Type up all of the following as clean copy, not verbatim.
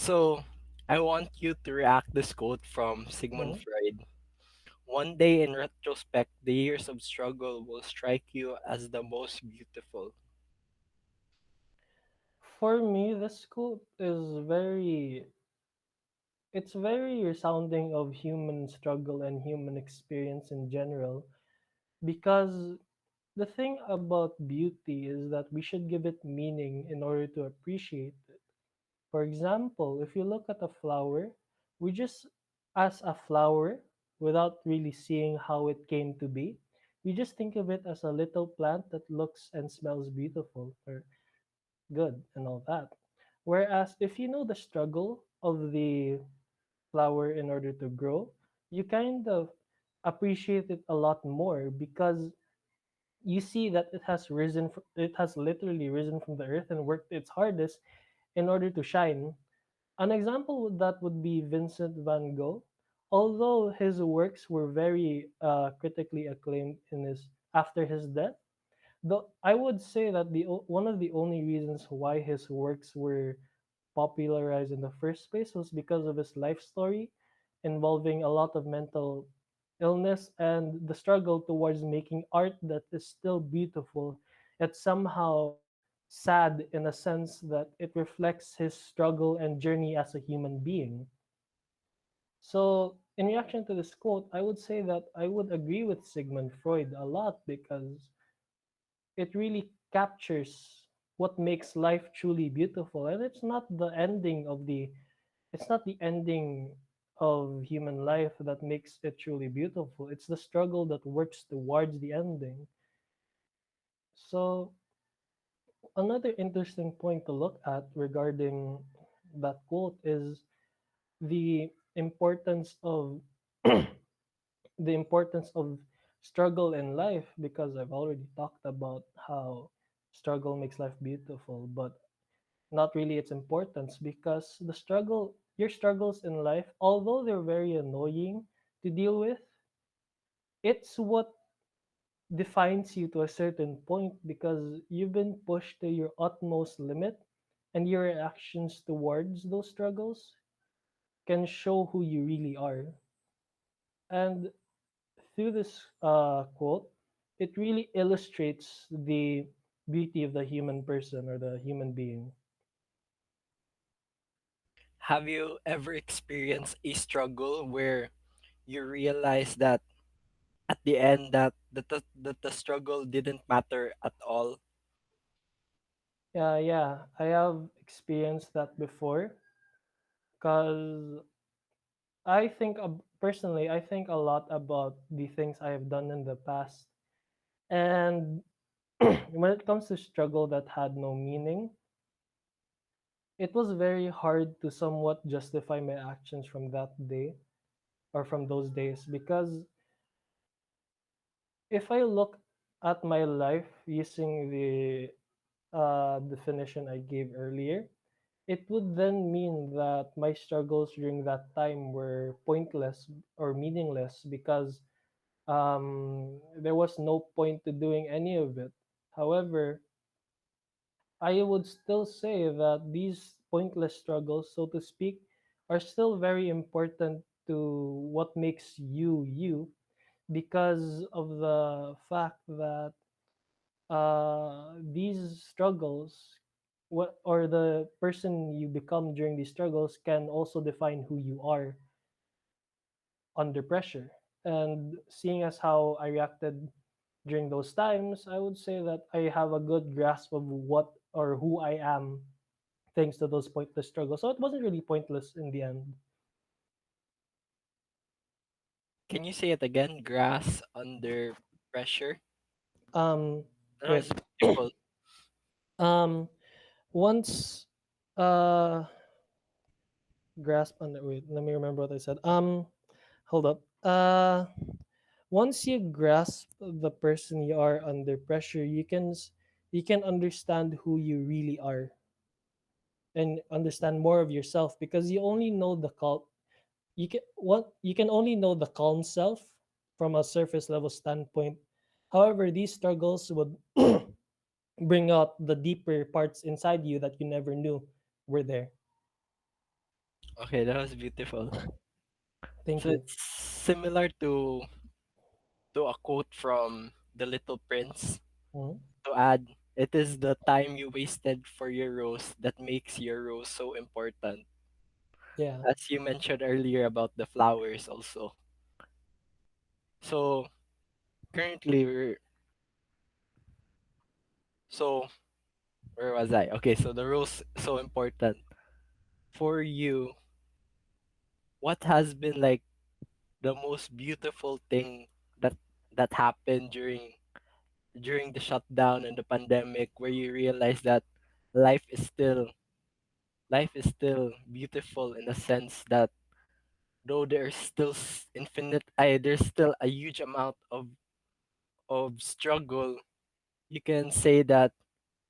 So, I want you to react this quote from Sigmund Mhm. Freud. One day in retrospect, the years of struggle will strike you as the most beautiful. For me, this quote is it's very resounding of human struggle and human experience in general, because the thing about beauty is that we should give it meaning in order to appreciate it. For example, if you look at a flower, we just, as a flower, without really seeing how it came to be, we just think of it as a little plant that looks and smells beautiful or good and all that. Whereas if you know the struggle of the flower in order to grow, you kind of appreciate it a lot more, because you see that it has literally risen from the earth and worked its hardest in order to shine. An example that would be Vincent van Gogh. Although his works were very critically acclaimed in his after his death, though I would say that one of the only reasons why his works were popularized in the first place was because of his life story involving a lot of mental illness and the struggle towards making art that is still beautiful, yet somehow sad in a sense that it reflects his struggle and journey as a human being. So, in reaction to this quote, I would say that I would agree with Sigmund Freud a lot, because it really captures what makes life truly beautiful. And it's not the ending of human life that makes it truly beautiful. It's the struggle that works towards the ending. So another interesting point to look at regarding that quote is the importance of the importance of struggle in life, because I've already talked about how struggle makes life beautiful, but not really its importance, because your struggles in life, although they're very annoying to deal with, it's what defines you to a certain point, because you've been pushed to your utmost limit, and your actions towards those struggles can show who you really are. And through this quote, it really illustrates the beauty of the human person or the human being. Have you ever experienced a struggle where you realize that at the end that the struggle didn't matter at all? Yeah, yeah, I have experienced that before, because personally, I think a lot about the things I have done in the past. And when it comes to struggle that had no meaning, it was very hard to somewhat justify my actions from that day or from those days, because if I look at my life using the definition I gave earlier, it would then mean that my struggles during that time were pointless or meaningless, because there was no point to doing any of it. However, I would still say that these pointless struggles, so to speak, are still very important to what makes you you, because of the fact that these struggles, what or the person you become during these struggles, can also define who you are under pressure. And seeing as how I reacted during those times, I would say that I have a good grasp of what or who I am thanks to those pointless struggles. So it wasn't really pointless in the end. Can you say it again? Grass under pressure? Um, That wait. was beautiful. um, once uh grasp on the wait, let me remember what I said. Hold up. Once you grasp the person you are under pressure, you can understand who you really are and understand more of yourself, because you can only know the calm self from a surface level standpoint. However, these struggles would bring out the deeper parts inside you that you never knew were there. Okay, that was beautiful. Thank So you. it's similar to a quote from The Little Prince. Mhm. To add, it is the time you wasted for your rose that makes your rose so important. Yeah, As you mentioned earlier about the flowers also. So currently so where was I? Okay, so the rose so important. For you, what has been like the most beautiful thing that that happened during the shutdown and the pandemic where you realize that life is still life is still beautiful in the sense that though there's still there's still a huge amount of struggle, you can say that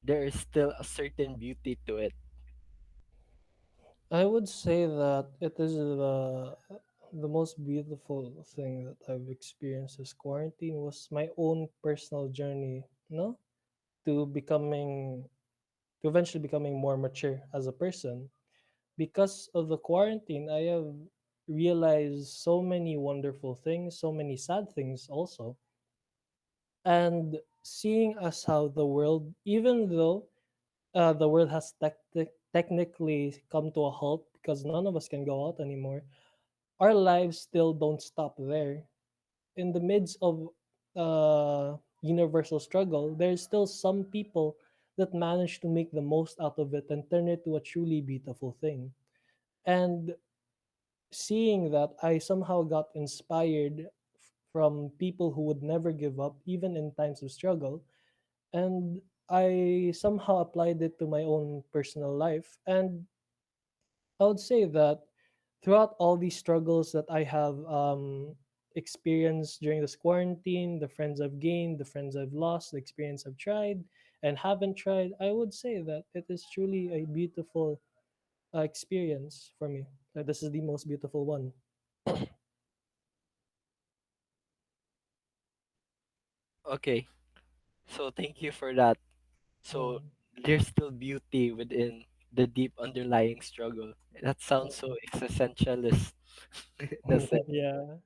there is still a certain beauty to it. I would say that it is the most beautiful thing that I've experienced this quarantine was my own personal journey, no, to becoming to eventually becoming more mature as a person. Because of the quarantine, I have realized so many wonderful things, so many sad things also, and seeing as how the world, even though the world has technically come to a halt because none of us can go out anymore, our lives still don't stop there. In the midst of universal struggle, there's still some people that manage to make the most out of it and turn it to a truly beautiful thing. And seeing that, I somehow got inspired from people who would never give up, even in times of struggle. And I somehow applied it to my own personal life. And I would say that throughout all these struggles that I have experienced during this quarantine, the friends I've gained, the friends I've lost, the experience I've tried and haven't tried, I would say that it is truly a beautiful experience for me. This is the most beautiful one. Okay, so thank you for that. So Mm. there's still beauty within the deep underlying struggle. That sounds so existentialist in a sense. Yeah.